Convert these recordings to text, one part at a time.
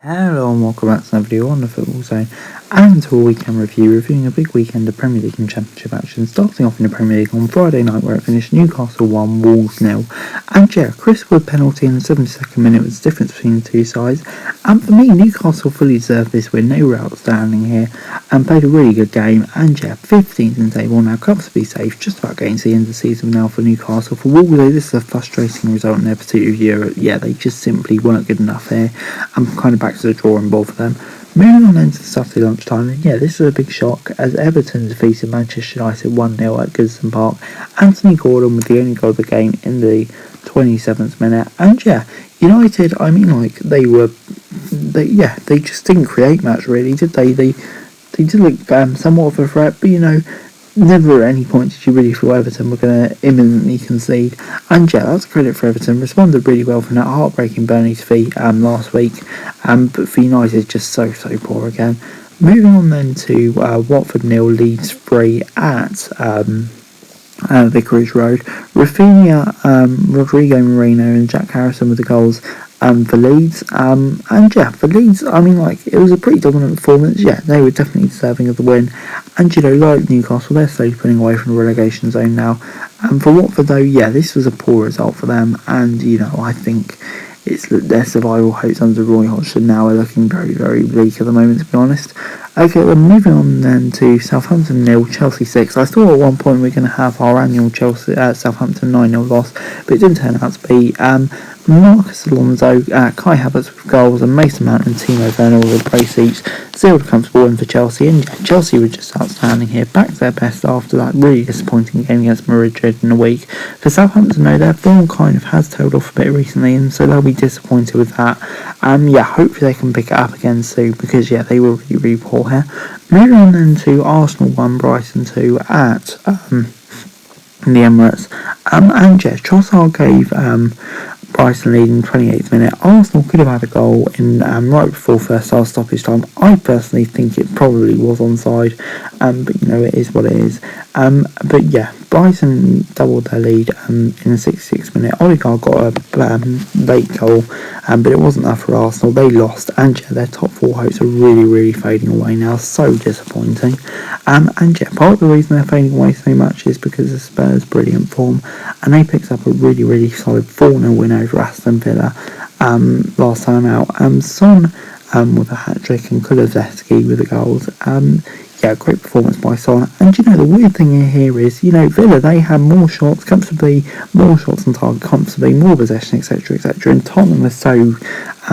Hello and welcome back to another video on the Football Zone and to a weekend review, reviewing a big weekend of Premier League and Championship action, starting off in the Premier League on Friday night where it finished Newcastle 1, Wolves 0. And yeah, Chris Wood penalty in the 72nd minute was the difference between the two sides, and for me Newcastle fully deserved this win. They were outstanding here and played a really good game, and yeah, 15th in the table now, comfortably safe, just about getting to the end of the season now for Newcastle. For Wolves, this is a frustrating result in their pursuit of Europe. Yeah, they just simply weren't good enough here. I'm kind of back to the drawing board for them. Moving on then to the Saturday lunchtime, and yeah, this was a big shock as Everton defeated Manchester United 1-0 at Goodison Park. Anthony Gordon with the only goal of the game in the 27th minute, and yeah, United, they just didn't create much really, did they? They did look somewhat of a threat, but never at any point did you really feel Everton were going to imminently concede. And yeah, that's credit for Everton. Responded really well from that heartbreaking Burnley defeat last week. But for United, just so poor again. Moving on then to Watford 0, Leeds 3 at Vicarage Road. Rafinha, Rodrigo Moreno and Jack Harrison with the goals for Leeds. And yeah, for Leeds, it was a pretty dominant performance. Yeah, they were definitely deserving of the win. And like Newcastle, they're slowly pulling away from the relegation zone now. And for Watford though, yeah, this was a poor result for them. And I think it's their survival hopes under Roy Hodgson now are looking very, very bleak at the moment, to be honest. Okay, well, moving on then to Southampton 0, Chelsea 6. I thought at one point we were going to have our annual Southampton 9-0 loss, but it didn't turn out to be. Marcus Alonso, Kai Havertz with goals, and Mason Mount and Timo Werner with a brace each sealed a comfortable win for Chelsea. And yeah, Chelsea were just outstanding here, back to their best after that really disappointing game against Madrid in a week. For Southampton, though, their form kind of has tailed off a bit recently, and so they'll be disappointed with that. Yeah, hopefully they can pick it up again soon, because yeah, they were really, really poor here. Moving on then to Arsenal 1, Brighton 2 at the Emirates. And yeah, Trossard gave Brighton lead in the 28th minute. Arsenal could have had a goal in right before first half stoppage time. I personally think it probably was onside, but it is what it is. But yeah, Brighton doubled their lead in the 66th minute. Odegaard got a late goal, but it wasn't enough for Arsenal. They lost, and yeah, their top four hopes are really, really fading away now. So disappointing. And yeah, part of the reason they're fading away so much is because of Spurs' brilliant form, and they picked up a really, really solid 4-0 win over Aston Villa last time out. Son with a hat-trick and Kulusevski with the goals. Yeah, great performance by Son. And the weird thing here is, Villa, they had more shots comfortably, more shots on target comfortably, more possession, etc., etc. And Tottenham was so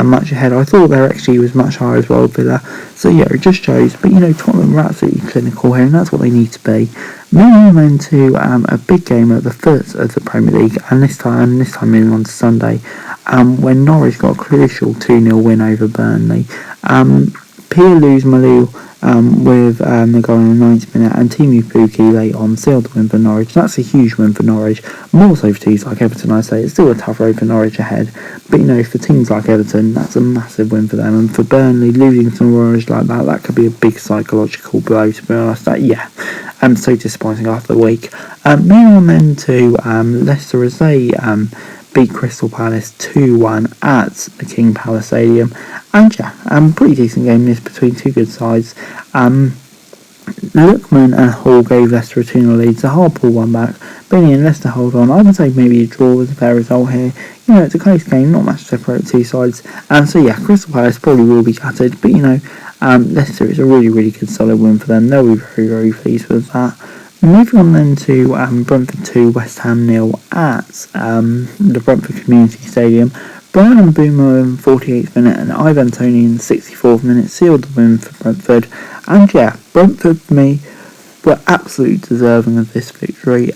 much ahead. I thought their XG was much higher as well, Villa. So yeah, it just shows. But Tottenham were absolutely clinical here, and that's what they need to be. Moving on then to a big game at the foot of the Premier League, and this time moving on to Sunday, when Norwich got a crucial 2-0 win over Burnley. Pierre-Louis Malou with the goal in the 90th minute, and Timu Pukki late on sealed the win for Norwich. That's a huge win for Norwich, more so for teams like Everton. I say it's still a tough road for Norwich ahead, but for teams like Everton, that's a massive win for them. And for Burnley, losing to Norwich like that could be a big psychological blow, to be honest. So disappointing after the week. Moving on then to Leicester as they beat Crystal Palace 2-1 at the King Power Stadium. And yeah, pretty decent game this between two good sides. Lookman and Hall gave Leicester a 2-0 lead, so Hall pulled one back. Benny and Leicester hold on. I would say maybe a draw was a fair result here. It's a close game, not much to separate the two sides. So yeah, Crystal Palace probably will be gutted, but Leicester is a really, really good solid win for them. They'll be very, very pleased with that. Moving on then to Brentford 2, West Ham 0 at the Brentford Community Stadium. Brian and Boomer in the 48th minute and Ivan Toney in the 64th minute sealed the win for Brentford. And yeah, Brentford for me were absolutely deserving of this victory.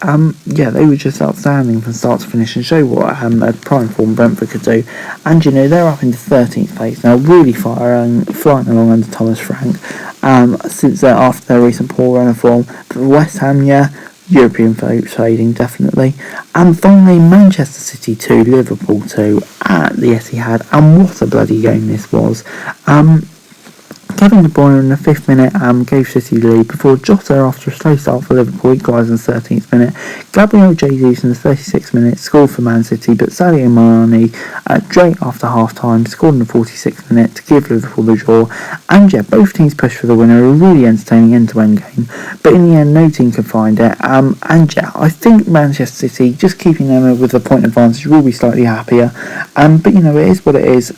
Yeah, they were just outstanding from start to finish and show what a prime form Brentford could do. And they're up into 13th place now, really flying along under Thomas Frank since after their recent poor run of form. But West Ham, yeah, European fading definitely. And finally, Manchester City 2, Liverpool 2 at the Etihad, and what a bloody game this was. Kevin De Bruyne in the 5th minute gave City the lead before Jota, after a slow start for Liverpool, equalised in the 13th minute. Gabriel Jesus in the 36th minute scored for Man City, but Sadio Mane straight after half-time scored in the 46th minute to give Liverpool the draw. And yeah, both teams pushed for the winner, a really entertaining end-to-end game, but in the end no team could find it. And yeah, I think Manchester City, just keeping them with a point advantage, will be slightly happier. But you know, it is what it is.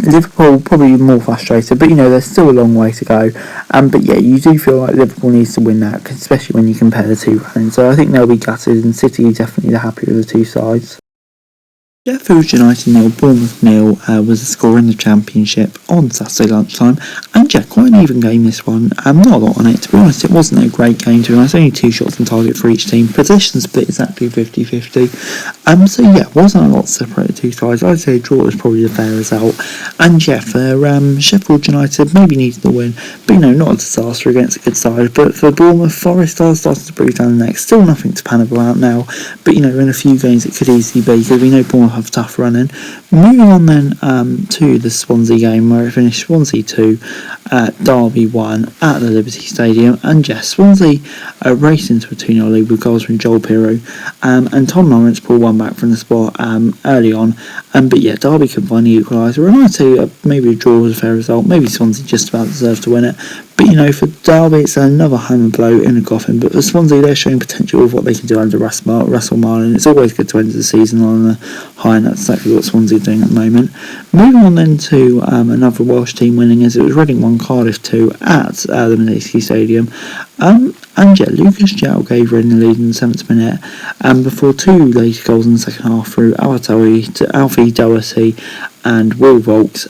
Liverpool probably more frustrated, but you know, there's still a long way to go. But yeah, you do feel like Liverpool needs to win that, especially when you compare the two runnings. So I think they'll be gutted, and City definitely the happier of the two sides. Sheffield United 0, Bournemouth 0 was the score in the Championship on Saturday lunchtime, and yeah, quite an even game this one. Not a lot on it, to be honest. It wasn't a great game, to be honest. Only 2 shots on target for each team. Possession split exactly 50-50. So yeah, wasn't a lot to separate the two sides. I'd say a draw was probably the fair result. And yeah, for Sheffield United, maybe needed the win, but you know, not a disaster against a good side. But for Bournemouth, Forest are starting to breathe down the neck. Still nothing to panic about now, but you know, in a few games it could easily be, because we know Bournemouth have tough running. Moving on then to the Swansea game, where it finished Swansea 2, Derby 1 at the Liberty Stadium. And yes, Swansea raced into a 2-0 lead with goals from Joel Pirou, and Tom Lawrence pulled one back from the spot early on. But yeah, Derby could find the equaliser, and I'd say maybe a draw was a fair result. Maybe Swansea just about deserved to win it. But you know, for Derby it's another hammer blow in a coffin. But for Swansea, they're showing potential of what they can do under Russell Martin. It's always good to end the season on a high, and that's exactly what Swansea are doing at the moment. Moving on then to another Welsh team winning, as it was Reading 1, Cardiff 2 at the Leicester Stadium. And yeah, Lucas Jow gave Reading the lead in the 7th minute, before 2 later goals in the second half through Alfie Doherty and Will Vaulks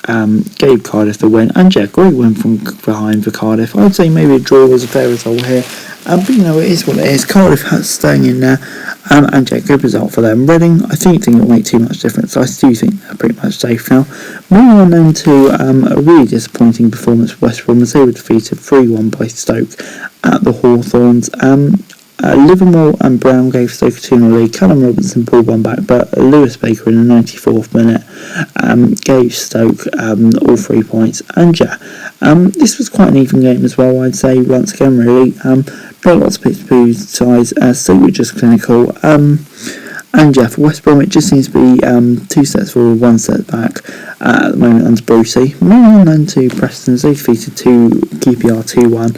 gave Cardiff the win. And yeah, great win from behind for Cardiff. I'd say maybe a draw was a fair result here, but you know, it is what it is. Cardiff has staying in there, and yeah, good result for them. Reading, I think it'll make too much difference. I do think they're pretty much safe now. Moving on then to a really disappointing performance for West Brom, as they were defeated 3-1 by Stoke at the Hawthorns. Livermore and Brown gave Stoke a 2-0 lead. Callum Robinson pulled one back, but Lewis Baker in the 94th minute gave Stoke all 3 points. And yeah, this was quite an even game as well, I'd say, once again, really. Not lots of pitch to both sides. Stoke were just clinical. And yeah, for West Brom, it just seems to be 2 sets forward, 1 set back at the moment under Brucey. Moving on then to Preston, as they defeated QPR 2-1.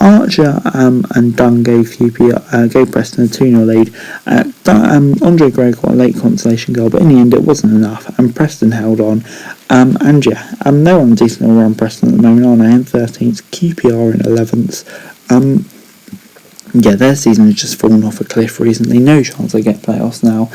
Archer and Dunn gave Preston a 2-0 lead. Andre Gray got a late consolation goal, but in the end it wasn't enough, and Preston held on. And yeah, they're on a decent all-round Preston at the moment, aren't they? In 13th, QPR in 11th. Yeah, their season has just fallen off a cliff recently. No chance they get playoffs now.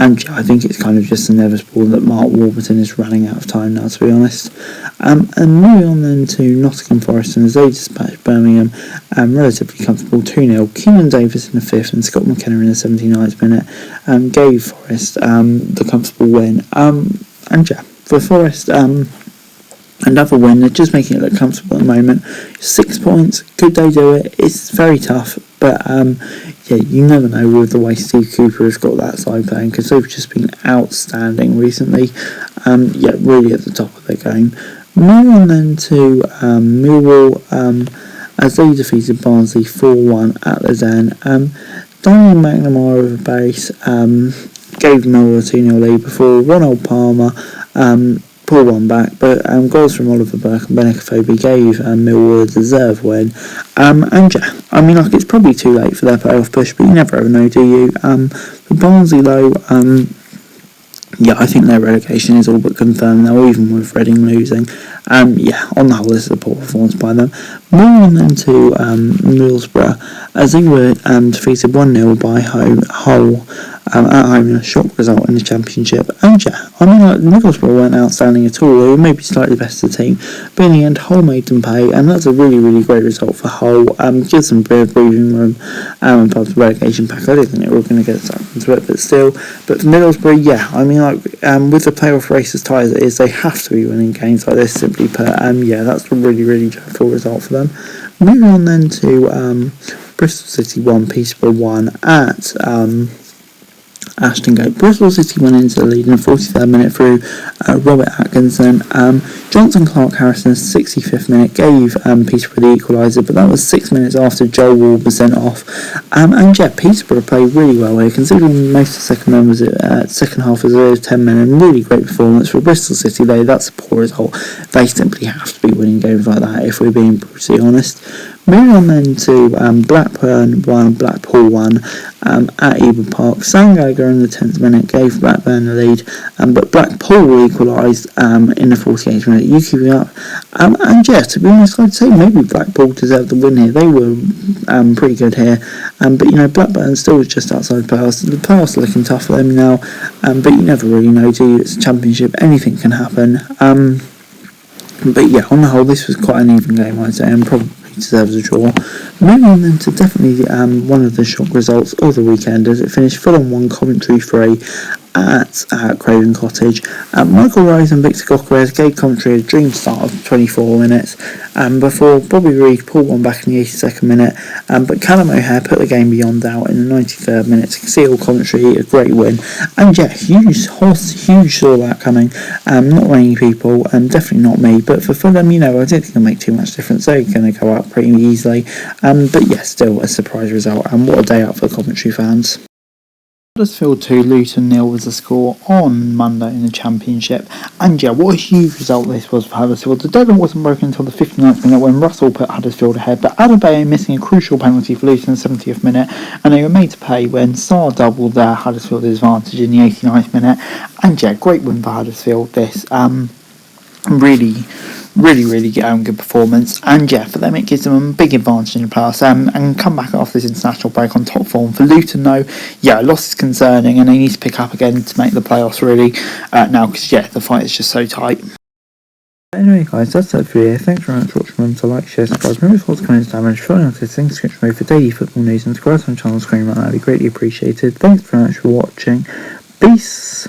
And yeah, I think it's kind of just inevitable that Mark Warburton is running out of time now, to be honest. And moving on then to Nottingham Forest, and as they dispatched Birmingham, relatively comfortable 2-0. Keenan Davis in the 5th and Scott McKenna in the 79th minute gave Forest the comfortable win. And yeah, for Forest, another win. They're just making it look comfortable at the moment. 6 points, could they do it? It's very tough, but yeah, you never know with the way Steve Cooper has got that side playing, because they've just been outstanding recently. Yeah, really at the top of their game. Moving on then to Millwall, as they defeated Barnsley 4-1 at the Den. Daniel McNamara with a base gave Millwall a 2-0 lead before Ronald Palmer pulled one back, but goals from Oliver Burke and Benekofobi gave Millwall a deserved win. And yeah, I mean, like, it's probably too late for their playoff push, but you never ever know, do you? For Barnsley though, yeah, I think their relegation is all but confirmed now, even with Reading losing. Yeah, on the whole, this is a poor performance by them. Moving on then to Middlesbrough, as they were defeated 1-0 by Hull at home in a shock result in the Championship. And yeah, I mean, like, Middlesbrough weren't outstanding at all. They were maybe slightly better team, but in the end, Hull made them pay, and that's a really, really great result for Hull. Gives them a bit of breathing room and part of the relegation pack. I don't think they were going to get sucked into it, but still. But for Middlesbrough, yeah, I mean, like, with the playoff race as tight as it is, they have to be winning games like this, simply put. Yeah, that's a really, really dreadful result for them. Moving on then to Bristol City 1, Peterborough 1 at Ashton Gate. Bristol City went into the lead in the 43rd minute through Robert Atkinson. Johnson Clark-Harrison's 65th minute gave Peterborough the equaliser, but that was 6 minutes after Joel Ward was sent off. And yeah, Peterborough played really well here, considering most of the second half was over 10 men, and really great performance for Bristol City, though that's a poor result. They simply have to be winning games like that, if we're being brutally honest. Moving on then to Blackburn 1, Blackpool 1 at Ewood Park. Sam Gallagher in the 10th minute gave Blackburn the lead, but Blackpool equalised in the 48th minute. You keep it up. And yeah, to be honest, I'd say maybe Blackpool deserved the win here. They were pretty good here. But you know, Blackburn still was just outside the playoffs. The playoffs are looking tough for them now. But you never really know, do you? It's a championship. Anything can happen. But yeah, on the whole, this was quite an even game, I'd say, and probably deserves a draw. Moving on then to definitely one of the shock results of the weekend, as it finished Fulham 1, Coventry 3 at Craven Cottage. Michael Rose and Victor Gokres gave Coventry a dream start of 24 minutes before Bobby Reid pulled one back in the 82nd minute, but Callum O'Hare put the game beyond doubt in the 93rd minute to seal Coventry a great win. And yeah, huge saw that coming. Not many people, and definitely not me, but for Fulham, you know, I don't think it'll make too much difference. They're going to go up pretty easily. But yeah, still a surprise result, and what a day out for Coventry fans. Huddersfield 2, Luton 0 was the score on Monday in the Championship. And yeah, what a huge result this was for Huddersfield. The deadlock wasn't broken until the 59th minute when Russell put Huddersfield ahead, but Adebayo missing a crucial penalty for Luton in the 70th minute, and they were made to pay when Sarr doubled their Huddersfield advantage in the 89th minute. And yeah, great win for Huddersfield this. Really good performance, and yeah, for them it gives them a big advantage in the playoffs and come back after this international break on top form. For Luton though, yeah, loss is concerning and they need to pick up again to make the playoffs really now, because yeah, the fight is just so tight. Anyway guys, that's it for you. Thanks very much for watching. Remember to like, share, subscribe, remember what's coming damage, follow us things, subscribe for daily football news and subscribe to the channel screen, that'd be greatly appreciated. Thanks very much for watching. Peace.